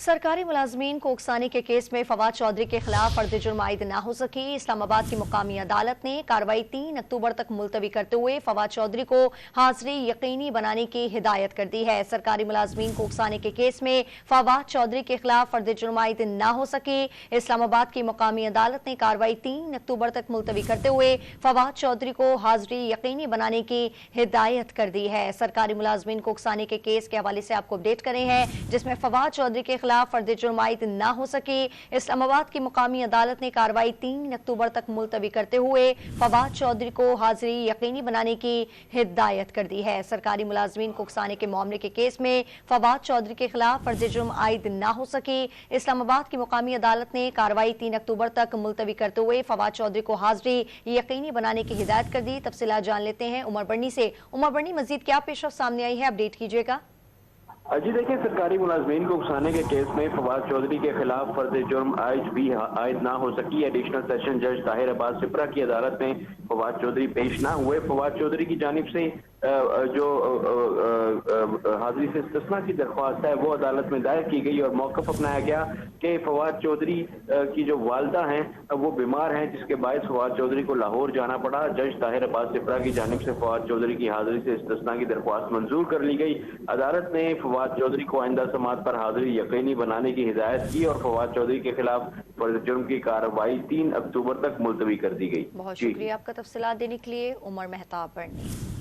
सरकारी मुलाजमीन को उकसाने के केस में फवाद चौधरी के खिलाफ फर्द जुर्म आयद न हो सकी। इस्लामाबाद की मुकामी अदालत ने कार्रवाई 3 अक्टूबर तक मुलतवी करते हुए फवाद चौधरी को हाजिरी यकीनी बनाने की हिदायत कर दी है। सरकारी मुलाजमीन को उकसाने के केस में फवाद चौधरी के खिलाफ फर्द जुर्म आयद न हो सकी। इस्लामाबाद की मुकामी अदालत ने कार्रवाई 3 अक्टूबर तक मुलतवी करते हुए फवाद चौधरी को हाजिरी यकीनी बनाने की हिदायत कर दी है। सरकारी मुलाजमीन को उकसाने के केस के हवाले से आपको अपडेट करें हैं, जिसमें फवाद चौधरी के खिलाफ फर्द जुर्म आयद न हो सके। इस्लामाबाद की मुकामी अदालत ने कार्रवाई 3 अक्टूबर तक मुलतवी करते हुए फवाद चौधरी को हाजिरी यकीनी बनाने की हिदायत कर दी है। सरकारी मुलाजमीन को उकसाने के मामले के केस में फवाद चौधरी के खिलाफ फर्द जुर्म आयद न हो सके। इस्लामाबाद की मुकामी अदालत ने कार्रवाई 3 अक्टूबर तक मुलतवी करते हुए फवाद चौधरी को हाजिरी यकीनी बनाने की हिदायत कर दी। तफसीलात जान लेते हैं उमर बर्नी से। उमर बर्नी, मजीद क्या पेशरफ सामने आई है, अपडेट कीजिएगा। जी देखिए, सरकारी मुलाजमीन को उकसाने के केस में फवाद चौधरी के खिलाफ फर्द जुर्म आज भी आयद ना हो सकी। एडिशनल सेशन जज ताहिर अब्बास सिपरा की अदालत में फवाद चौधरी पेश ना हुए। फवाद चौधरी की जानिब से जो हाजिरी से इस्तिस्ना की दरख्वास्त है वो अदालत में दायर की गई और मौक़िफ़ अपनाया गया कि फवाद चौधरी की जो वालदा हैं वो बीमार हैं, जिसके बायस फवाद चौधरी को लाहौर जाना पड़ा। जज ताहिर अब्बास सिपरा की जानिब से फवाद चौधरी की हाजिरी से इस्तिस्ना की दरख्वास्त मंजूर कर ली गई। अदालत ने फवाद चौधरी को आइंदा समात पर हाजिरी यकीनी बनाने की हिदायत की और फवाद चौधरी के खिलाफ फर्द जुर्म की कार्रवाई 3 अक्टूबर तक मुलतवी कर दी गई। बहुत शुक्रिया आपका तफसीलात देने के लिए उमर मेहताब बर्नी।